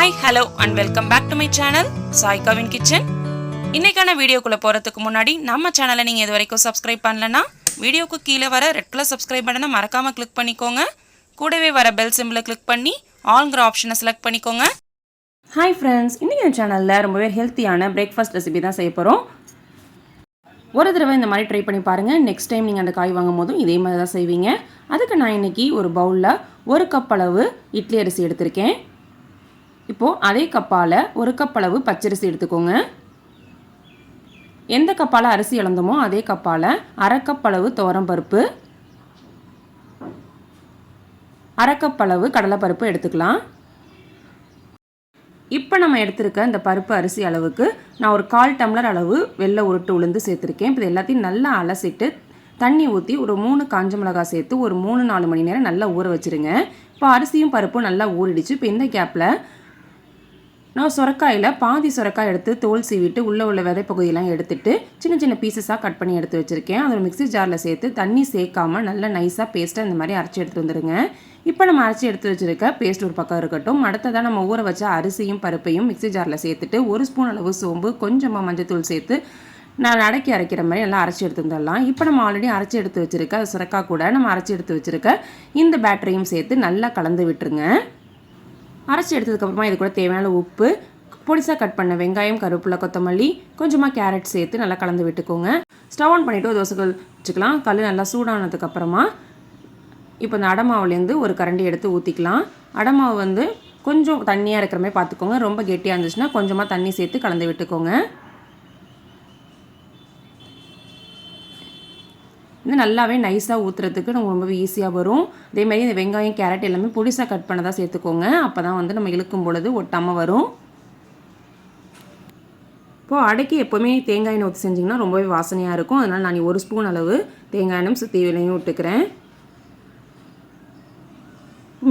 Hi, hello and welcome back to my channel Sai Kavin Kitchen. இன்னைக்கான வீடியோக்குள்ள போறதுக்கு முன்னாடி நம்ம சேனலை நீங்க இதுவரைக்கும் சப்ஸ்கிரைப் பண்ணலனா வீடியோக்கு கீழ வர ரெட் கலர் சப்ஸ்கிரைப் பட்டனை மறக்காம கிளிக் பண்ணிக்கோங்க. கூடவே வர பெல் சிம்பலை கிளிக் பண்ணி ஆல்ங்கற ஆப்ஷனை செலக்ட் பண்ணிக்கோங்க. Hi friends, இன்னைக்கு இந்த சேனல்ல ரொம்பவே ஹெல்தியான பிரேக்ஃபாஸ்ட் ரெசிபி தான் செய்ய போறோம். ஒரு தடவை இந்த மாதிரி ட்ரை பண்ணி பாருங்க. நெக்ஸ்ட் டைம் நீங்க அந்த காய் வாங்கும்போது இதே மாதிரி தான் செய்வீங்க. அதுக்கு நான் இன்னைக்கு ஒரு பவுல்ல 1 கப் அளவு இட்லி அரிசி எடுத்துர்க்கேன். இப்போ அதே கப்பால 1 கப் அளவு பச்சரிசி எடுத்துக்கோங்க. எந்த கப்பால அரிசி அளந்தமோ அதே கப்பால 1/2 கப் அளவு துவரம் பருப்பு, 1/2 கப் அளவு கடலை பருப்பு எடுத்துக்கலாம். இப்போ நம்ம எடுத்துருக்க இந்த பருப்பு அரிசி அளவுக்கு நான் ஒரு 1/4 டம்ளர் அளவு வெள்ளை உருட்டு உளுந்து சேர்த்துருக்கேன். இப்போ எல்லாத்தையும் நல்லா அலசிட்டு தண்ணி ஊற்றி ஒரு 3 காஞ்ச மிளகாய் சேர்த்து ஒரு 3-4 மணி நேரம் நல்லா ஊற வச்சுருங்க. இப்போ அரிசியும் பருப்பும் நல்லா ஊறிடுச்சு. இப்போ இந்த கேப்பில் நான் சுரக்காயில் பாதி சுரக்காய் எடுத்து தோல் சீவிட்டு உள்ளே உள்ள விதை பகுதியெல்லாம் எடுத்துட்டு சின்ன சின்ன பீசஸாக கட் பண்ணி எடுத்து வச்சுருக்கேன். அதை மிக்ஸி ஜாரில் சேர்த்து தண்ணி சேர்க்காமல் நல்லா நைஸாக பேஸ்ட்டாக இந்த மாதிரி அரைச்சி எடுத்துகிட்டு வந்துடுங்க. இப்போ நம்ம அரைச்சி எடுத்து வச்சுருக்க பேஸ்ட் ஒரு பக்கம் இருக்கட்டும். அடுத்ததாக நம்ம ஊற வச்ச அரிசியும் பருப்பையும் மிக்ஸி ஜாரில் சேர்த்துட்டு 1 ஸ்பூன் அளவு சோம்பு, கொஞ்சமாக மஞ்சத்தூள் சேர்த்து நான் அடக்கி அரைக்கிற மாதிரி நல்லா அரைச்சி எடுத்து வந்துடலாம். இப்போ நம்ம ஆல்ரெடி அரைச்சி எடுத்து வச்சுருக்க சுரக்காய் கூட நம்ம அரைச்சி எடுத்து வச்சுருக்க இந்த பேட்டரையும் சேர்த்து நல்லா கலந்து விட்டுருங்க. அரைச்சி எடுத்ததுக்கப்புறமா இது கூட தேவையான உப்பு, பொடிசாக கட் பண்ண வெங்காயம், கருவேப்பிலை, கொத்தமல்லி, கொஞ்சமாக கேரட் சேர்த்து நல்லா கலந்து விட்டுக்கோங்க. ஸ்டவ் ஆன் பண்ணிவிட்டு ஒரு தோசை வச்சுக்கலாம். கல் நல்லா சூடானதுக்கப்புறமா இப்போ இந்த அடமாவுலேருந்து ஒரு கரண்டி எடுத்து ஊற்றிக்கலாம். அடமாவு வந்து கொஞ்சம் தண்ணியாக இருக்கிற மாதிரி பார்த்துக்கோங்க. ரொம்ப கெட்டியாக இருந்துச்சுன்னா கொஞ்சமாக தண்ணி சேர்த்து கலந்து விட்டுக்கோங்க. இது நல்லாவே நைஸாக ஊற்றுறதுக்கு நம்ம ரொம்பவே ஈஸியாக வரும். அதேமாதிரி இந்த வெங்காயம், கேரட் எல்லாமே பொடிசாக கட் பண்ணதாக சேர்த்துக்கோங்க. அப்போ தான் வந்து நம்ம இழுக்கும் பொழுது ஒட்டாமல் வரும். இப்போது அடைக்கி எப்போவுமே தேங்காய் எண்ணெய் ஊற்றி செஞ்சிங்கன்னா ரொம்பவே வாசனையாக இருக்கும். அதனால் நான் 1 ஸ்பூன் அளவு தேங்காய் எண்ணெய் சுற்றி விலையும் விட்டுக்கிறேன்.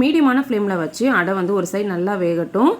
மீடியமான ஃப்ளேமில் வச்சு அடை வந்து ஒரு சைடு நல்லா வேகட்டும்.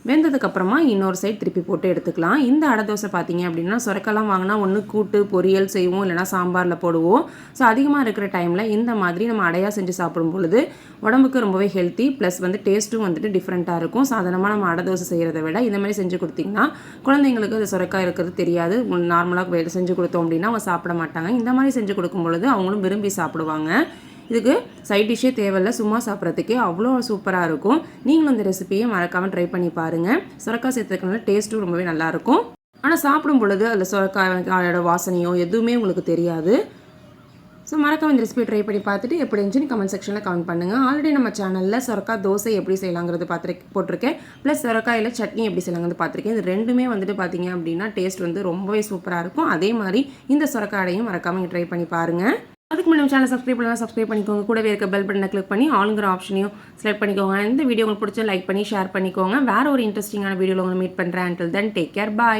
வெந்ததுக்கப்புறமா இன்னொரு சைடு திருப்பி போட்டு எடுத்துக்கலாம். இந்த அடை தோசை பார்த்தீங்க அப்படின்னா சுரக்கெல்லாம் வாங்கினா ஒன்று கூட்டு பொரியல் செய்வோம், இல்லைனா சாம்பாரில் போடுவோம். ஸோ அதிகமாக இருக்கிற டைமில் இந்த மாதிரி நம்ம அடையாக செஞ்சு சாப்பிடும் பொழுது உடம்புக்கு ரொம்பவே ஹெல்த்தி, ப்ளஸ் வந்து டேஸ்ட்டும் வந்துட்டு டிஃப்ரெண்ட்டாக இருக்கும். சாதாரணமாக நம்ம அடை தோசை செய்கிறத விட இந்த மாதிரி செஞ்சு கொடுத்திங்கன்னா குழந்தைங்களுக்கு அது சுரக்காய் இருக்கிறது தெரியாது. நார்மலாக செஞ்சு கொடுத்தோம் அப்படின்னா அவங்க சாப்பிட மாட்டாங்க. இந்த மாதிரி செஞ்சு கொடுக்கும் பொழுது அவங்களும் விரும்பி சாப்பிடுவாங்க. இதுக்கு சைட் டிஷ்ஷே தேவையில்லை, சும்மா சாப்பிட்றதுக்கே அவ்வளோ சூப்பராக இருக்கும். நீங்களும் இந்த ரெசிபியை மறக்காமல் ட்ரை பண்ணி பாருங்கள். சுரக்காய் சேர்த்துக்கனால டேஸ்ட்டும் ரொம்பவே நல்லாயிருக்கும். ஆனால் சாப்பிடும் பொழுது அதில் சுரக்காயோட வாசனையோ எதுவுமே உங்களுக்கு தெரியாது. ஸோ மறக்காம இந்த ரெசிபி ட்ரை பண்ணி பார்த்துட்டு எப்படி இருந்துச்சுன்னு கமெண்ட் செக்ஷனில் கமெண்ட் பண்ணுங்கள். ஆல்ரெடி நம்ம சேனலில் சுரக்காய் தோசை எப்படி செய்யலாங்கிறது போட்டிருக்கேன். ப்ளஸ் சுரக்காயில் சட்னி எப்படி செய்யலாங்கிறது பார்த்துருக்கேன். இது ரெண்டுமே வந்துட்டு பார்த்தீங்க அப்படின்னா டேஸ்ட் வந்து ரொம்பவே சூப்பராக இருக்கும். அதே மாதிரி இந்த சுரக்காய் அடையும் மறக்காமல் ட்ரை பண்ணி பாருங்கள். அதுக்கு முன்னாடி சேனல் சப்ஸ்கிரைப் பண்ணிக்கோங்க. கூடவே இருக்க பெல் பட்டனை கிளிக் பண்ணி ஆளுங்கிற ஆப்ஷனையும் செலக்ட் பண்ணிக்கோங்க. இந்த வீடியோ உங்களுக்கு பிடிச்ச லைக் பண்ணி ஷேர் பண்ணிக்கோங்க. வேறு ஒரு இன்ட்ரெஸ்டிங்கான வீடியோவில் உங்களை மீட் பண்ணுறேன். until then take care, bye.